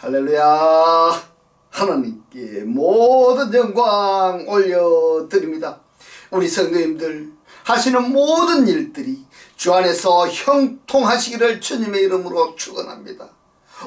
할렐루야. 하나님께 모든 영광 올려드립니다. 우리 성도님들 하시는 모든 일들이 주 안에서 형통하시기를 주님의 이름으로 축원합니다.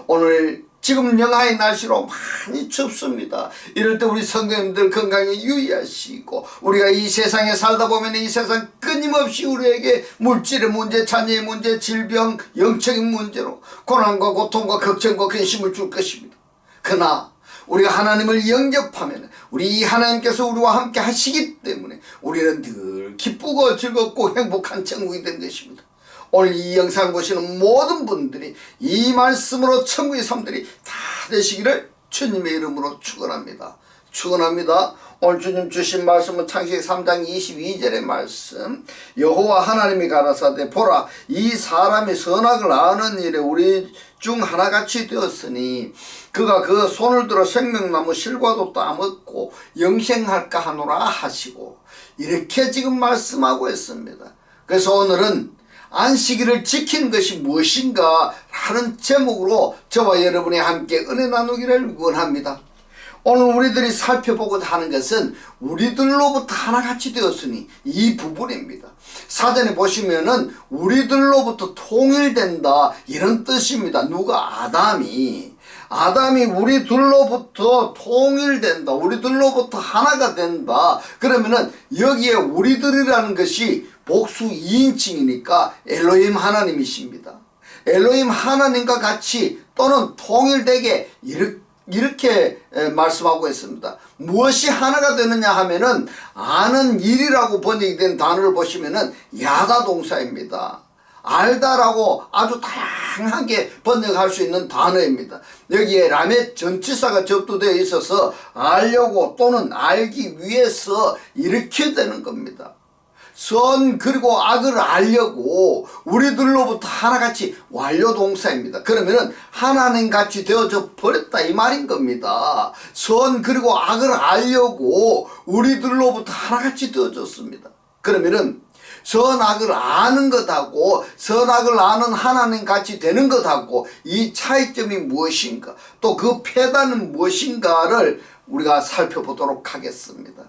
오늘 지금 영하의 날씨로 많이 춥습니다. 이럴 때 우리 성도님들 건강에 유의하시고, 우리가 이 세상에 살다 보면 이 세상 끊임없이 우리에게 물질의 문제, 자녀의 문제, 질병, 영적인 문제로 고난과 고통과 걱정과 근심을 줄 것입니다. 그러나 우리가 하나님을 영접하면 우리 하나님께서 우리와 함께 하시기 때문에 우리는 늘 기쁘고 즐겁고 행복한 천국이 된 것입니다. 오늘 이 영상 보시는 모든 분들이 이 말씀으로 천국의 삶들이 다 되시기를 주님의 이름으로 축원합니다. 축원합니다. 오늘 주님 주신 말씀은 창세기 3장 22절의 말씀. 여호와 하나님이 가라사대 보라, 이 사람이 선악을 아는 일에 우리 중 하나같이 되었으니 그가 그 손을 들어 생명나무 실과도 따먹고 영생할까 하노라 하시고, 이렇게 지금 말씀하고 있습니다. 그래서 오늘은 안식일을 지키는 것이 무엇인가 하는 제목으로 저와 여러분이 함께 은혜 나누기를 원합니다. 오늘 우리들이 살펴보고자 하는 것은 우리들로부터 하나같이 되었으니 이 부분입니다. 사전에 보시면은 우리들로부터 통일된다 이런 뜻입니다. 누가? 아담이 우리들로부터 통일된다, 우리들로부터 하나가 된다. 그러면은 여기에 우리들이라는 것이 복수 2인칭이니까 엘로힘 하나님이십니다. 엘로힘 하나님과 같이 또는 통일되게 이렇게 말씀하고 있습니다. 무엇이 하나가 되느냐 하면은 아는 일이라고 번역이 된 단어를 보시면은 야다 동사입니다. 알다라고 아주 다양하게 번역할 수 있는 단어입니다. 여기에 라멧 전치사가 접두되어 있어서 알려고 또는 알기 위해서 이렇게 되는 겁니다. 선 그리고 악을 알려고 우리들로부터 하나같이 완료동사입니다. 그러면은 하나님같이 되어져 버렸다 이 말인 겁니다. 선 그리고 악을 알려고 우리들로부터 하나같이 되어졌습니다. 그러면은 선악을 아는 것하고 선악을 아는 하나님같이 되는 것하고 이 차이점이 무엇인가, 또 그 패단은 무엇인가를 우리가 살펴보도록 하겠습니다.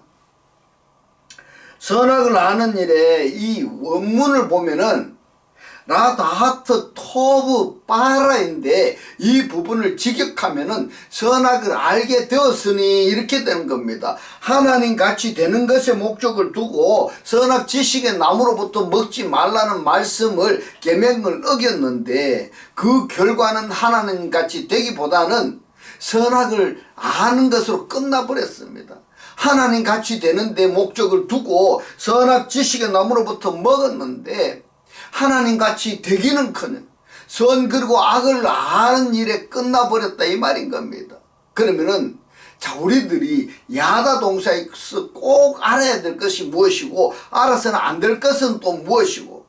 선악을 아는 일에 이 원문을 보면은 라다하트 토브 바라인데 이 부분을 직역하면은 선악을 알게 되었으니 이렇게 되는 겁니다. 하나님 같이 되는 것에 목적을 두고 선악 지식의 나무로부터 먹지 말라는 말씀을 계명을 어겼는데 그 결과는 하나님 같이 되기보다는 선악을 아는 것으로 끝나버렸습니다. 하나님 같이 되는데 목적을 두고 선악 지식의 나무로부터 먹었는데 하나님 같이 되기는커녕 선 그리고 악을 아는 일에 끝나버렸다 이 말인 겁니다. 그러면은 자, 우리들이 야다 동사에서 꼭 알아야 될 것이 무엇이고 알아서는 안 될 것은 또 무엇이고,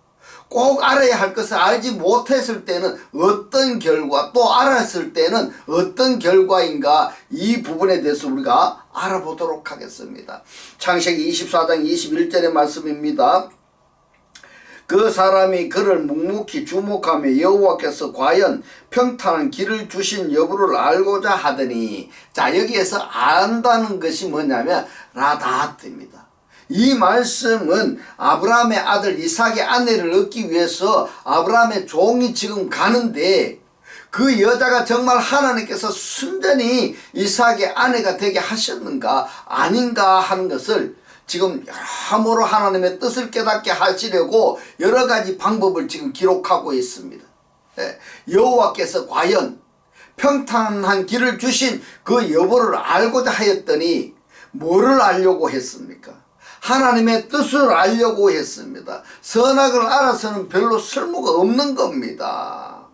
꼭 알아야 할 것을 알지 못했을 때는 어떤 결과, 또 알았을 때는 어떤 결과인가, 이 부분에 대해서 우리가 알아보도록 하겠습니다. 창세기 24장 21절의 말씀입니다. 그 사람이 그를 묵묵히 주목하며 여호와께서 과연 평탄한 길을 주신 여부를 알고자 하더니, 자, 여기에서 안다는 것이 뭐냐면 라다하트입니다. 이 말씀은 아브라함의 아들 이삭의 아내를 얻기 위해서 아브라함의 종이 지금 가는데 그 여자가 정말 하나님께서 순전히 이삭의 아내가 되게 하셨는가 아닌가 하는 것을 지금 여러모로 하나님의 뜻을 깨닫게 하시려고 여러 가지 방법을 지금 기록하고 있습니다. 여호와께서 과연 평탄한 길을 주신 그 여부를 알고자 하였더니 뭐를 알려고 했습니까? 하나님의 뜻을 알려고 했습니다. 선악을 알아서는 별로 쓸모가 없는 겁니다.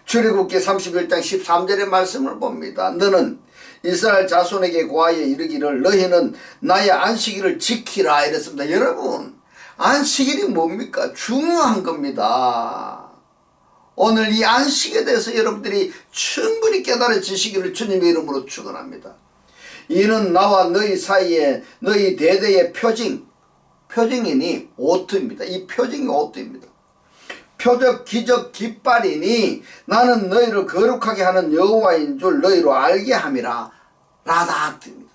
출애굽기 31장 13절의 말씀을 봅니다. 너는 이스라엘 자손에게 고하여 이르기를 너희는 나의 안식일을 지키라 이랬습니다. 여러분, 안식일이 뭡니까? 중요한 겁니다. 오늘 이 안식에 대해서 여러분들이 충분히 깨달아지시기를 주님의 이름으로 축원합니다. 이는 나와 너희 사이에 너희 대대의 표징이니 오트입니다. 이 표징이 오트입니다. 표적 기적 깃발이니 나는 너희를 거룩하게 하는 여호와인 줄 너희로 알게 함이라. 라다하트입니다.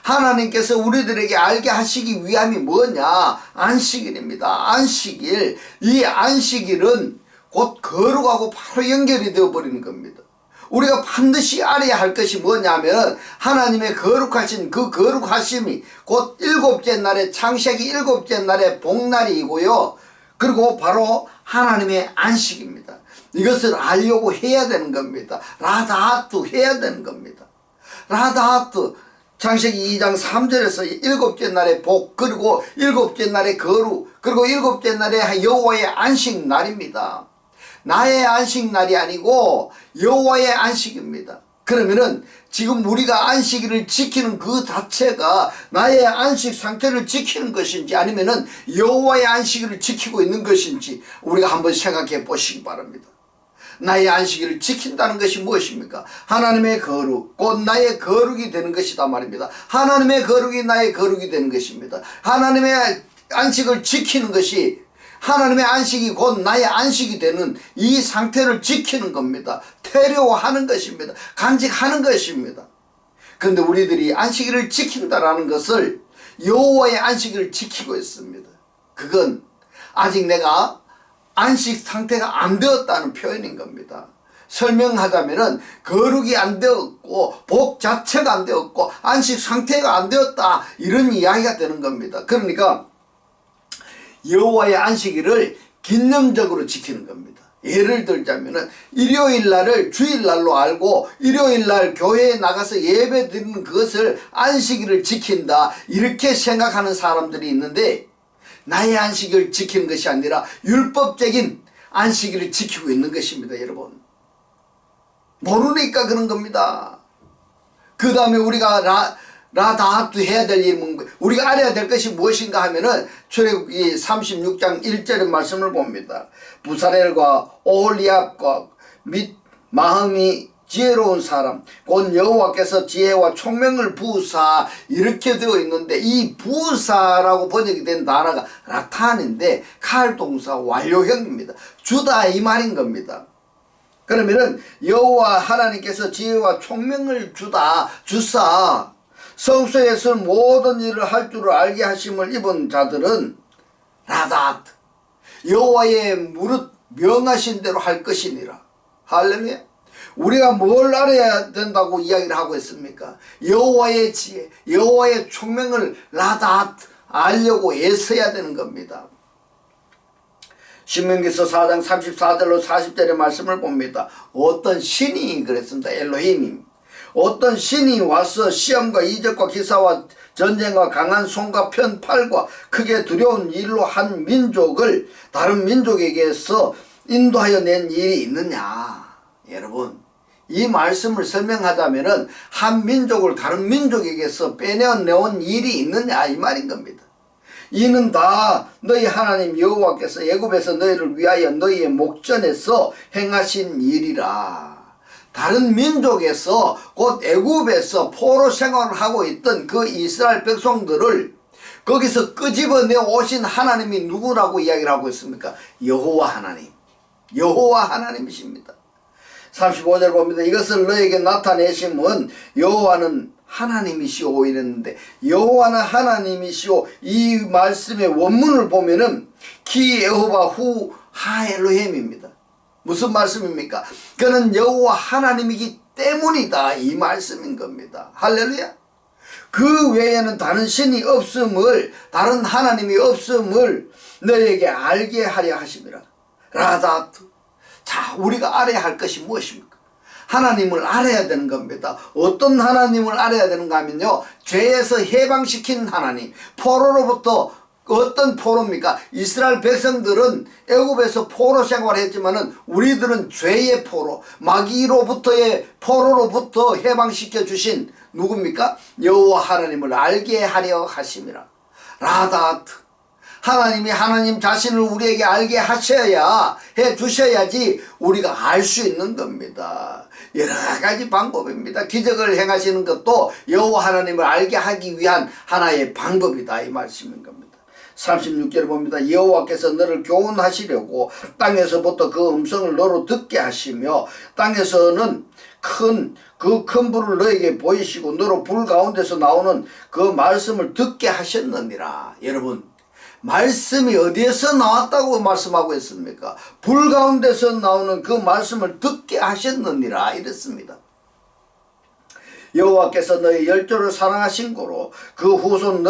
하나님께서 우리들에게 알게 하시기 위함이 뭐냐? 안식일입니다. 안식일. 이 안식일은 곧 거룩하고 바로 연결이 되어버리는 겁니다. 우리가 반드시 알아야 할 것이 뭐냐면 하나님의 거룩하신 그 거룩하심이 곧 일곱째 날에 창세기 일곱째 날의 복날이고요. 그리고 바로 하나님의 안식입니다. 이것을 알려고 해야 되는 겁니다. 라다하트 해야 되는 겁니다. 라다하트 창세기 2장 3절에서 일곱째 날의 복, 그리고 일곱째 날의 거룩, 그리고 일곱째 날의 여호와의 안식 날입니다. 나의 안식 날이 아니고 여호와의 안식입니다. 그러면은 지금 우리가 안식일을 지키는 그 자체가 나의 안식 상태를 지키는 것인지 아니면은 여호와의 안식일을 지키고 있는 것인지 우리가 한번 생각해 보시기 바랍니다. 나의 안식일을 지킨다는 것이 무엇입니까? 하나님의 거룩, 곧 나의 거룩이 되는 것이다 말입니다. 하나님의 거룩이 나의 거룩이 되는 것입니다. 하나님의 안식을 지키는 것이 하나님의 안식이 곧 나의 안식이 되는 이 상태를 지키는 겁니다. 태료하는 것입니다. 간직하는 것입니다. 그런데 우리들이 안식일을 지킨다라는 것을 여호와의 안식일을 지키고 있습니다. 그건 아직 내가 안식 상태가 안 되었다는 표현인 겁니다. 설명하자면은 거룩이 안 되었고 복 자체가 안 되었고 안식 상태가 안 되었다 이런 이야기가 되는 겁니다. 그러니까 여호와의 안식일을 기념적으로 지키는 겁니다. 예를 들자면은 일요일 날을 주일날로 알고 일요일 날 교회에 나가서 예배 드리는 그것을 안식일을 지킨다 이렇게 생각하는 사람들이 있는데 나의 안식일을 지키는 것이 아니라 율법적인 안식일을 지키고 있는 것입니다. 여러분 모르니까 그런 겁니다. 그 다음에 우리가 라다하트 해야 될 일은 우리가 알아야 될 것이 무엇인가 하면은 출애굽기 36장 1절의 말씀을 봅니다. 부사렐과 오홀리압과 및 마음이 지혜로운 사람 곧 여호와께서 지혜와 총명을 부으사 이렇게 되어 있는데 이 부으사라고 번역이 된 단어가 라탄인데 칼동사 완료형입니다. 주다 이 말인 겁니다. 그러면은 여호와 하나님께서 지혜와 총명을 주사 성소에서 모든 일을 할 줄을 알게 하심을 입은 자들은 라다하트 여호와의 무릇 명하신 대로 할 것이니라. 할렐루야. 우리가 뭘 알아야 된다고 이야기를 하고 있습니까? 여호와의 지혜, 여호와의 총명을 라다하트 알려고 애써야 되는 겁니다. 신명기서 4장 34절로 40절의 말씀을 봅니다. 어떤 신이 그랬습니다. 엘로힘이 어떤 신이 와서 시험과 이적과 기사와 전쟁과 강한 손과 편 팔과 크게 두려운 일로 한 민족을 다른 민족에게서 인도하여 낸 일이 있느냐. 여러분 이 말씀을 설명하자면은 한 민족을 다른 민족에게서 빼내온 일이 있느냐 이 말인 겁니다. 이는 다 너희 하나님 여호와께서 애굽에서 너희를 위하여 너희의 목전에서 행하신 일이라. 다른 민족에서 곧 애굽에서 포로 생활을 하고 있던 그 이스라엘 백성들을 거기서 끄집어내 오신 하나님이 누구라고 이야기를 하고 있습니까? 여호와 하나님. 여호와 하나님이십니다. 35절 봅니다. 이것을 너에게 나타내심은 여호와는 하나님이시오 이랬는데 여호와는 하나님이시오 이 말씀의 원문을 보면은 키 여호와 후 하엘로햄입니다. 무슨 말씀입니까? 그는 여호와 하나님이기 때문이다 이 말씀인 겁니다. 할렐루야. 그 외에는 다른 신이 없음을 다른 하나님이 없음을 너에게 알게 하려 하심이라. 라다트. 자 우리가 알아야 할 것이 무엇입니까? 하나님을 알아야 되는 겁니다. 어떤 하나님을 알아야 되는가 하면요 죄에서 해방시킨 하나님 포로로부터 어떤 포로입니까? 이스라엘 백성들은 애굽에서 포로 생활을 했지만은 우리들은 죄의 포로 마귀로부터의 포로로부터 해방시켜 주신 누굽니까? 여호와 하나님을 알게 하려 하심이라. 라다트. 하나님이 하나님 자신을 우리에게 알게 하셔야 해 주셔야지 우리가 알 수 있는 겁니다. 여러 가지 방법입니다. 기적을 행하시는 것도 여호와 하나님을 알게 하기 위한 하나의 방법이다 이 말씀인 겁니다. 36절에 봅니다. 여호와께서 너를 교훈하시려고 땅에서부터 그 음성을 너로 듣게 하시며 땅에서는 큰 불을 너에게 보이시고 너로 불 가운데서 나오는 그 말씀을 듣게 하셨느니라. 여러분, 말씀이 어디에서 나왔다고 말씀하고 있습니까? 불 가운데서 나오는 그 말씀을 듣게 하셨느니라 이랬습니다. 여호와께서 너의 열조를 사랑하신 고로 그 후손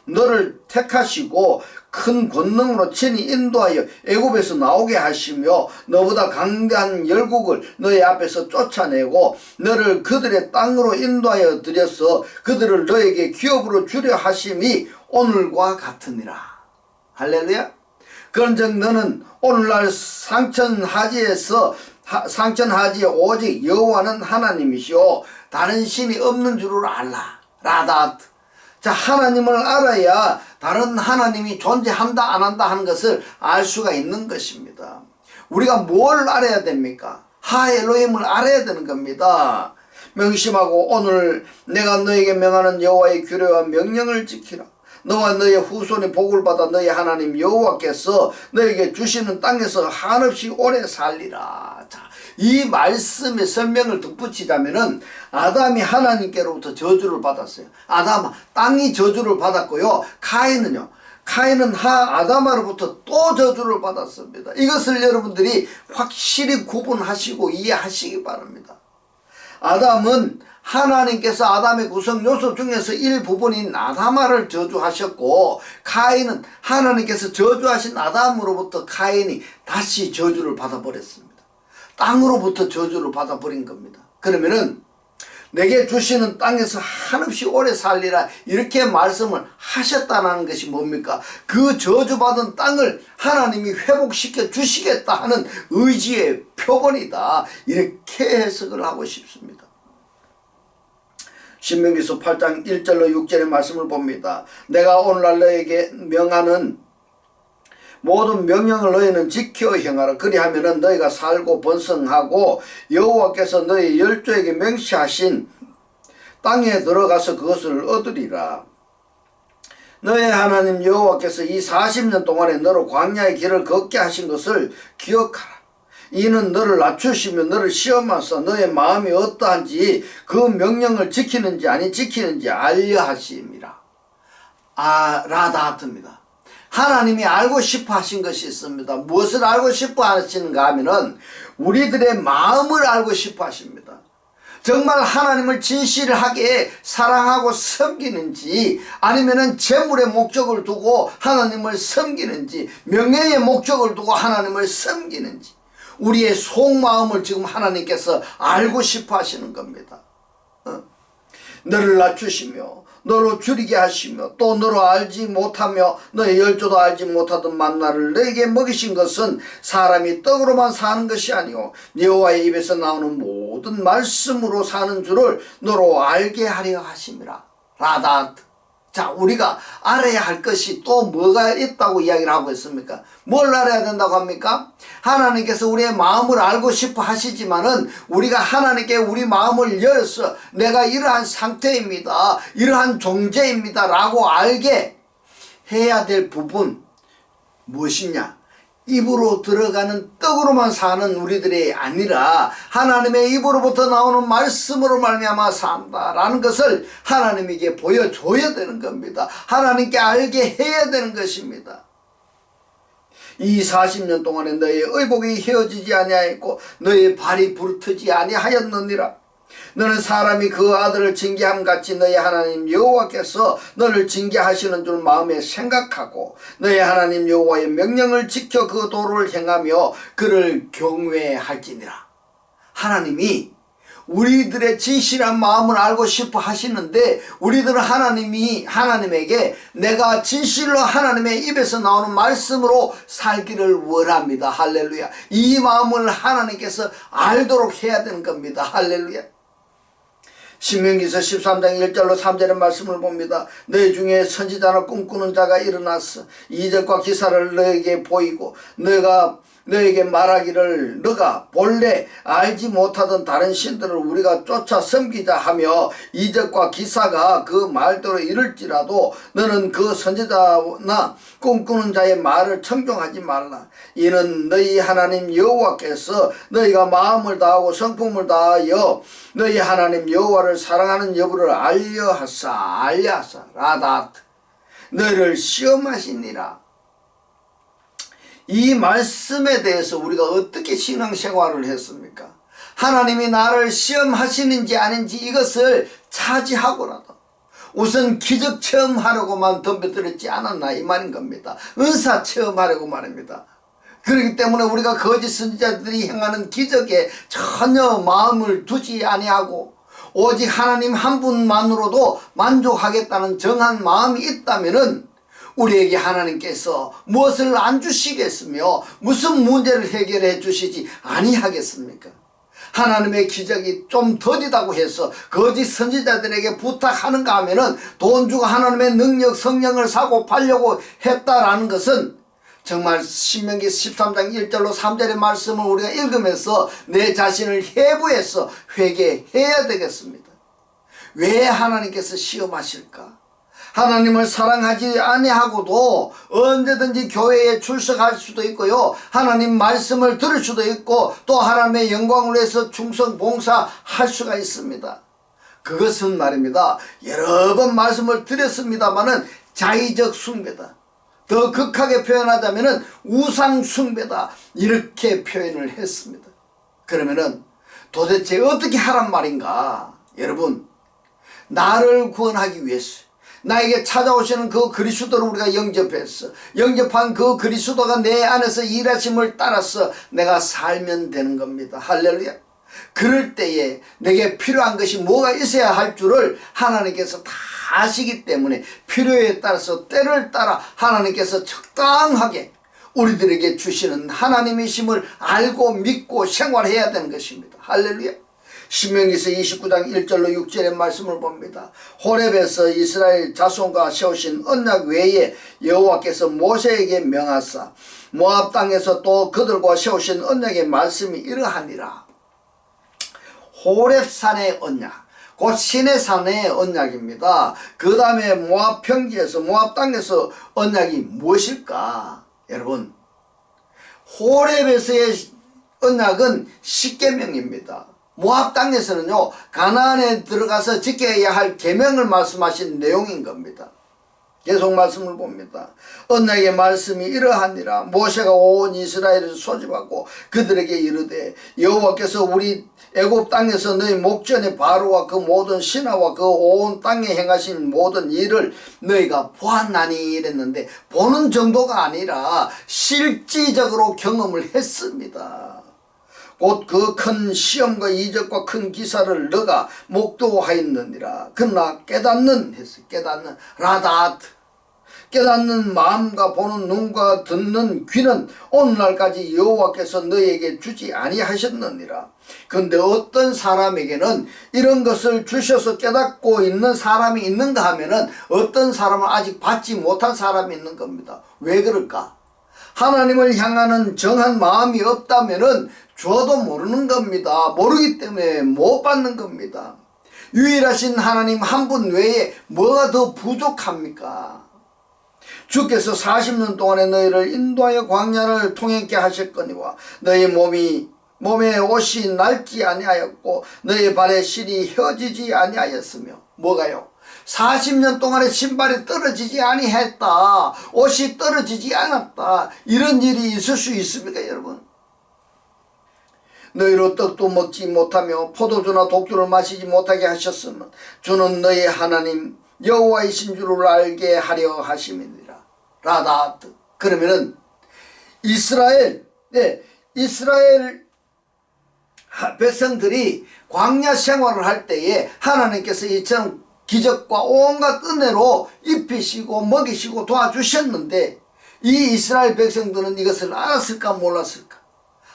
너를 택하시고 큰 권능으로 친히 인도하여 애굽에서 나오게 하시며 너보다 강대한 열국을 너의 앞에서 쫓아내고 너를 그들의 땅으로 인도하여 들여서 그들을 너에게 기업으로 주려 하심이 오늘과 같으니라. 할렐루야. 그런즉 너는 오늘날 상천하지에 오직 여호와는 하나님이시오 다른 신이 없는 줄을 알라. 라닷. 자, 하나님을 알아야 다른 하나님이 존재한다 안 한다 하는 것을 알 수가 있는 것입니다. 우리가 뭘 알아야 됩니까? 하 엘로힘을 알아야 되는 겁니다. 명심하고 오늘 내가 너에게 명하는 여호와의 규례와 명령을 지키라. 너와 너의 후손이 복을 받아 너희 하나님 여호와께서 너에게 주시는 땅에서 한없이 오래 살리라. 자, 이 말씀의 설명을 덧붙이자면은 아담이 하나님께로부터 저주를 받았어요. 땅이 저주를 받았고요. 카인은 아담으로부터 또 저주를 받았습니다. 이것을 여러분들이 확실히 구분하시고 이해하시기 바랍니다. 아담은 하나님께서 아담의 구성 요소 중에서 일부분인 아담아를 저주하셨고, 카인은 하나님께서 저주하신 아담으로부터 카인이 다시 저주를 받아버렸습니다. 땅으로부터 저주를 받아버린 겁니다. 그러면은 내게 주시는 땅에서 한없이 오래 살리라 이렇게 말씀을 하셨다는 것이 뭡니까? 그 저주받은 땅을 하나님이 회복시켜 주시겠다 하는 의지의 표본이다. 이렇게 해석을 하고 싶습니다. 신명기서 8장 1절로 6절의 말씀을 봅니다. 내가 오늘날 너에게 명하는 모든 명령을 너희는 지켜 행하라. 그리하면은 너희가 살고 번성하고 여호와께서 너희 열조에게 명시하신 땅에 들어가서 그것을 얻으리라. 너의 하나님 여호와께서 이 40년 동안에 너로 광야의 길을 걷게 하신 것을 기억하라. 이는 너를 낮추시며 너를 시험하사 너의 마음이 어떠한지 그 명령을 지키는지 아니 지키는지 알려 하심이라. 라다하트입니다. 하나님이 알고 싶어 하신 것이 있습니다. 무엇을 알고 싶어 하시는가 하면은 우리들의 마음을 알고 싶어 하십니다. 정말 하나님을 진실하게 사랑하고 섬기는지 아니면은 재물의 목적을 두고 하나님을 섬기는지 명예의 목적을 두고 하나님을 섬기는지 우리의 속마음을 지금 하나님께서 알고 싶어 하시는 겁니다. 너를 낮추시며 너로 줄이게 하시며 또 너로 알지 못하며 너의 열조도 알지 못하던 만나를 너에게 먹이신 것은 사람이 떡으로만 사는 것이 아니오 여호와의 입에서 나오는 모든 말씀으로 사는 줄을 너로 알게 하려 하심이라. 라닷. 자, 우리가 알아야 할 것이 또 뭐가 있다고 이야기를 하고 있습니까? 뭘 알아야 된다고 합니까? 하나님께서 우리의 마음을 알고 싶어 하시지만은 우리가 하나님께 우리 마음을 열어서 내가 이러한 상태입니다. 이러한 존재입니다. 라고 알게 해야 될 부분 무엇이냐? 입으로 들어가는 떡으로만 사는 우리들이 아니라 하나님의 입으로부터 나오는 말씀으로 말미암아 산다라는 것을 하나님에게 보여줘야 되는 겁니다. 하나님께 알게 해야 되는 것입니다. 이 40년 동안에 너의 의복이 헤어지지 아니하였고 너의 발이 부르트지 아니하였느니라. 너는 사람이 그 아들을 징계함 같이 너의 하나님 여호와께서 너를 징계하시는 줄 마음에 생각하고 너의 하나님 여호와의 명령을 지켜 그 도를 행하며 그를 경외할지니라. 하나님이 우리들의 진실한 마음을 알고 싶어 하시는데 우리들은 하나님에게 내가 진실로 하나님의 입에서 나오는 말씀으로 살기를 원합니다. 할렐루야. 이 마음을 하나님께서 알도록 해야 되는 겁니다. 할렐루야. 신명기서 13장 1절로 3절의 말씀을 봅니다. 너희 중에 선지자나 꿈꾸는 자가 일어나서 이적과 기사를 너에게 보이고 너가 너에게 말하기를 너가 본래 알지 못하던 다른 신들을 우리가 쫓아 섬기자 하며 이적과 기사가 그 말대로 이룰지라도 너는 그 선지자나 꿈꾸는 자의 말을 청종하지 말라. 이는 너희 하나님 여호와께서 너희가 마음을 다하고 성품을 다하여 너희 하나님 여호와를 사랑하는 여부를 알려하사 라다트 너희를 시험하시니라. 이 말씀에 대해서 우리가 어떻게 신앙생활을 했습니까? 하나님이 나를 시험하시는지 아닌지 이것을 차지하고라도 우선 기적 체험하려고만 덤벼들었지 않았나 이 말인 겁니다. 은사 체험하려고 말입니다. 그렇기 때문에 우리가 거짓 선지자들이 행하는 기적에 전혀 마음을 두지 아니하고 오직 하나님 한 분만으로도 만족하겠다는 정한 마음이 있다면은 우리에게 하나님께서 무엇을 안 주시겠으며 무슨 문제를 해결해 주시지 아니하겠습니까? 하나님의 기적이 좀 더디다고 해서 거짓 선지자들에게 부탁하는가 하면은 돈 주고 하나님의 능력 성령을 사고 팔려고 했다라는 것은 정말 신명기 13장 1절로 3절의 말씀을 우리가 읽으면서 내 자신을 해부해서 회개해야 되겠습니다. 왜 하나님께서 시험하실까? 하나님을 사랑하지 아니하고도 언제든지 교회에 출석할 수도 있고요. 하나님 말씀을 들을 수도 있고 또 하나님의 영광을 위해서 충성 봉사할 수가 있습니다. 그것은 말입니다. 여러 번 말씀을 드렸습니다마는 자의적 숭배다. 더 극하게 표현하자면은 우상 숭배다. 이렇게 표현을 했습니다. 그러면은 도대체 어떻게 하란 말인가? 여러분, 나를 구원하기 위해서 나에게 찾아오시는 그 그리스도를 우리가 영접했어. 영접한 그 그리스도가 내 안에서 일하심을 따라서 내가 살면 되는 겁니다. 할렐루야. 그럴 때에 내게 필요한 것이 뭐가 있어야 할 줄을 하나님께서 다 아시기 때문에 필요에 따라서 때를 따라 하나님께서 적당하게 우리들에게 주시는 하나님이심을 알고 믿고 생활해야 되는 것입니다. 할렐루야. 신명기서 29장 1절로 6절의 말씀을 봅니다. 호렙에서 이스라엘 자손과 세우신 언약 외에 여호와께서 모세에게 명하사 모압 땅에서 또 그들과 세우신 언약의 말씀이 이러하니라. 호렙산의 언약, 곧 시내산의 언약입니다. 그 다음에 모압 평지에서 모압 땅에서 언약이 무엇일까? 여러분, 호렙에서의 언약은 십계명입니다. 모압 땅에서는요, 가나안에 들어가서 지켜야 할 계명을 말씀하신 내용인 겁니다. 계속 말씀을 봅니다. 언약의 말씀이 이러하니라. 모세가 온 이스라엘을 소집하고 그들에게 이르되 여호와께서 우리 애굽 땅에서 너희 목전에 바로와 그 모든 신하와 그 온 땅에 행하신 모든 일을 너희가 보았나니 이랬는데, 보는 정도가 아니라 실질적으로 경험을 했습니다. 곧 그 큰 시험과 이적과 큰 기사를 너가 목도하였느니라. 그러나 깨닫는 했어. 깨닫는 라다트, 깨닫는 마음과 보는 눈과 듣는 귀는 오늘날까지 여호와께서 너희에게 주지 아니하셨느니라. 그런데 어떤 사람에게는 이런 것을 주셔서 깨닫고 있는 사람이 있는가 하면은 어떤 사람은 아직 받지 못한 사람이 있는 겁니다. 왜 그럴까? 하나님을 향하는 정한 마음이 없다면은 줘도 모르는 겁니다. 모르기 때문에 못 받는 겁니다. 유일하신 하나님 한 분 외에 뭐가 더 부족합니까? 주께서 40년 동안에 너희를 인도하여 광야를 통행케 하셨거니와 너희 몸에 옷이 낡지 아니하였고 너희 발에 실이 혀지지 아니하였으며. 뭐가요? 40년 동안에 신발이 떨어지지 아니했다, 옷이 떨어지지 않았다, 이런 일이 있을 수 있습니까 여러분? 너희로 떡도 먹지 못하며 포도주나 독주를 마시지 못하게 하셨으면 주는 너희 하나님 여호와이신 줄을 알게 하려 하심이니라. 라다트. 그러면은 이스라엘 백성들이 광야 생활을 할 때에 하나님께서 이처럼 기적과 온갖 은혜로 입히시고 먹이시고 도와주셨는데, 이 이스라엘 백성들은 이것을 알았을까 몰랐을까?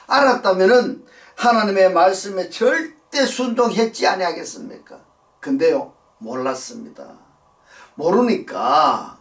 알았다면은 하나님의 말씀에 절대 순종했지 아니하겠습니까? 근데요, 몰랐습니다. 모르니까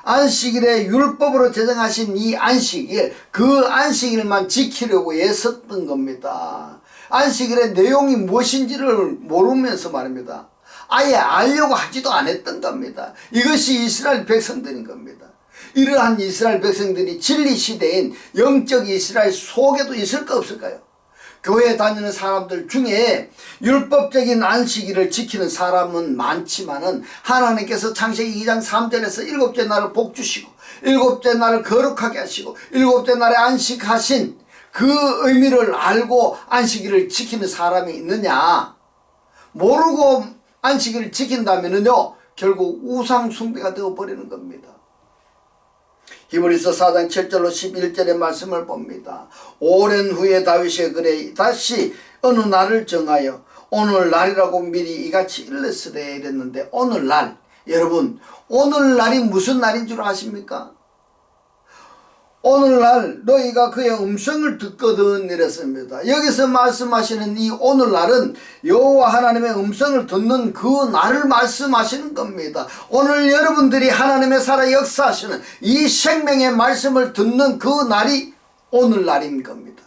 안식일에 율법으로 제정하신 이 안식일, 그 안식일만 지키려고 애썼던 겁니다. 안식일의 내용이 무엇인지를 모르면서 말입니다. 아예 알려고 하지도 않았던 겁니다. 이것이 이스라엘 백성들인 겁니다. 이러한 이스라엘 백성들이 진리 시대인 영적 이스라엘 속에도 있을까 없을까요? 교회 다니는 사람들 중에 율법적인 안식일을 지키는 사람은 많지만은 하나님께서 창세기 2장 3절에서 일곱째 날을 복주시고 일곱째 날을 거룩하게 하시고 일곱째 날에 안식하신 그 의미를 알고 안식일을 지키는 사람이 있느냐? 모르고 안식일을 지킨다면은요, 결국 우상 숭배가 되어버리는 겁니다. 히브리서 4장 7절로 11절의 말씀을 봅니다. 오랜 후에 다윗이 그래 다시 어느 날을 정하여 오늘날이라고 미리 이같이 일렀으되 이랬는데, 오늘날, 여러분 오늘날이 무슨 날인 줄 아십니까? 오늘날 너희가 그의 음성을 듣거든 이랬습니다. 여기서 말씀하시는 이 오늘날은 여호와 하나님의 음성을 듣는 그 날을 말씀하시는 겁니다. 오늘 여러분들이 하나님의 살아 역사하시는 이 생명의 말씀을 듣는 그 날이 오늘날인 겁니다.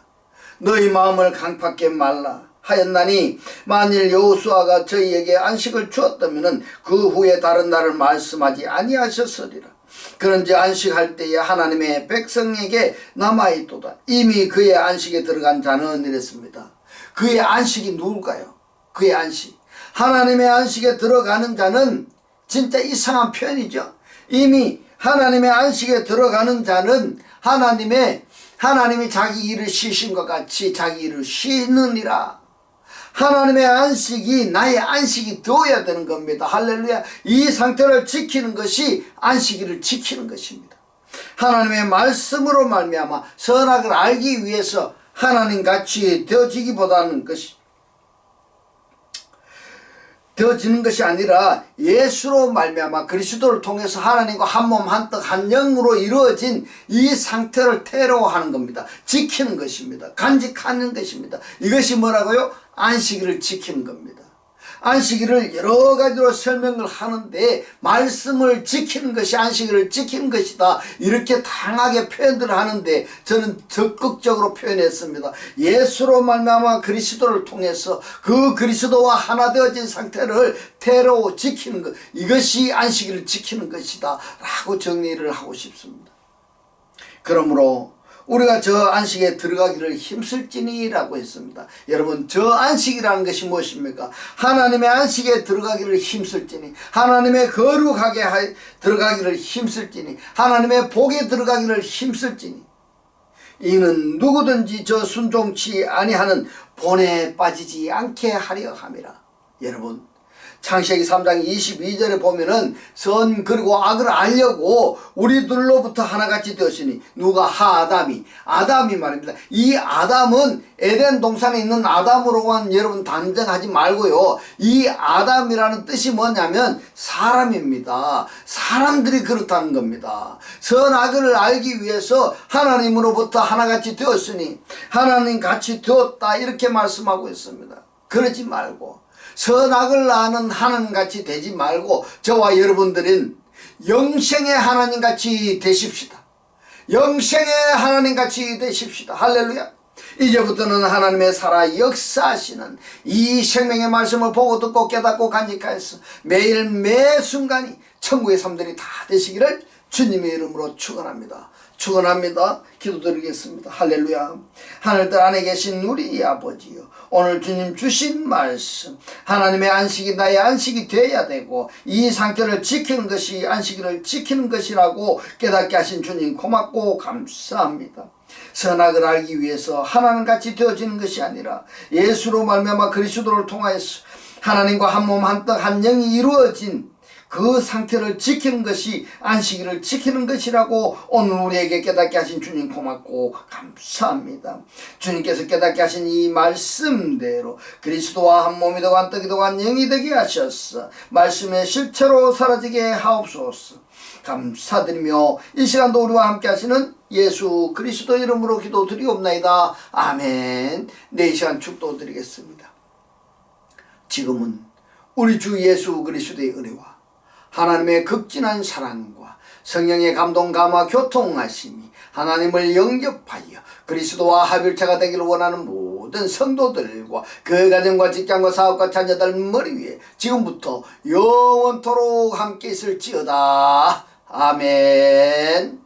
너희 마음을 강팍하게 말라 하였나니 만일 여호수아가 저희에게 안식을 주었다면 그 후에 다른 날을 말씀하지 아니하셨으리라. 그런지 안식할 때에 하나님의 백성에게 남아있도다. 이미 그의 안식에 들어간 자는 이랬습니다. 그의 안식이 누굴까요? 그의 안식, 하나님의 안식에 들어가는 자는 진짜 이상한 표현이죠. 이미 하나님의 안식에 들어가는 자는 하나님이 자기 일을 쉬신 것 같이 자기 일을 쉬느니라. 하나님의 안식이 나의 안식이 되어야 되는 겁니다. 할렐루야. 이 상태를 지키는 것이 안식일을 지키는 것입니다. 하나님의 말씀으로 말미암아 선악을 알기 위해서 하나님같이 되어지기보다는 되어지는 것이 아니라 예수로 말미암아 그리스도를 통해서 하나님과 한 몸 한 떡 한 영으로 이루어진 이 상태를 테러하는 겁니다. 지키는 것입니다. 간직하는 것입니다. 이것이 뭐라고요? 안식일을 지키는 겁니다. 안식일을 여러 가지로 설명을 하는데 말씀을 지키는 것이 안식일을 지키는 것이다, 이렇게 다양하게 표현들을 하는데 저는 적극적으로 표현했습니다. 예수로 말미암아 그리스도를 통해서 그 그리스도와 하나 되어진 상태를 태로 지키는 것, 이것이 안식일을 지키는 것이다 라고 정리를 하고 싶습니다. 그러므로 우리가 저 안식에 들어가기를 힘쓸지니 라고 했습니다. 여러분, 저 안식이라는 것이 무엇입니까? 하나님의 안식에 들어가기를 힘쓸지니, 하나님의 거룩하게 들어가기를 힘쓸지니, 하나님의 복에 들어가기를 힘쓸지니, 이는 누구든지 저 순종치 아니하는 본에 빠지지 않게 하려 함이라. 여러분, 창세기 3장 22절에 보면은 선 그리고 악을 알려고 우리들로부터 하나같이 되었으니, 누가 아담이 말입니다. 이 아담은 에덴 동산에 있는 아담으로만 여러분 단정하지 말고요, 이 아담이라는 뜻이 뭐냐면 사람입니다. 사람들이 그렇다는 겁니다. 선악을 알기 위해서 하나님으로부터 하나같이 되었으니 하나님같이 되었다, 이렇게 말씀하고 있습니다. 그러지 말고 선악을 아는 하나님같이 되지 말고 저와 여러분들은 영생의 하나님같이 되십시다. 영생의 하나님같이 되십시다. 할렐루야. 이제부터는 하나님의 살아 역사하시는 이 생명의 말씀을 보고 듣고 깨닫고 간직하여서 매일 매 순간이 천국의 삶들이 다 되시기를 주님의 이름으로 축원합니다. 축원합니다. 기도드리겠습니다. 할렐루야. 하늘들 안에 계신 우리 아버지요, 오늘 주님 주신 말씀, 하나님의 안식이 나의 안식이 되어야 되고 이 상태를 지키는 것이 안식일을 지키는 것이라고 깨닫게 하신 주님 고맙고 감사합니다. 선악을 알기 위해서 하나님같이 되어지는 것이 아니라 예수로 말미암아 그리스도를 통하여서 하나님과 한 몸 한 떡 한 영이 이루어진 그 상태를 지키는 것이 안식일을 지키는 것이라고 오늘 우리에게 깨닫게 하신 주님 고맙고 감사합니다. 주님께서 깨닫게 하신 이 말씀대로 그리스도와 한 몸이 되고 한 떡이 되고 한 영이 되게 하셔서 말씀의 실체로 사라지게 하옵소서. 감사드리며 이 시간도 우리와 함께 하시는 예수 그리스도 이름으로 기도드리옵나이다. 아멘. 네, 이 시간 축도드리겠습니다. 지금은 우리 주 예수 그리스도의 은혜와 하나님의 극진한 사랑과 성령의 감동 감화 교통하심이 하나님을 영접하여 그리스도와 합일체가 되기를 원하는 모든 성도들과 그 가정과 직장과 사업과 자녀들 머리 위에 지금부터 영원토록 함께 있을지어다. 아멘.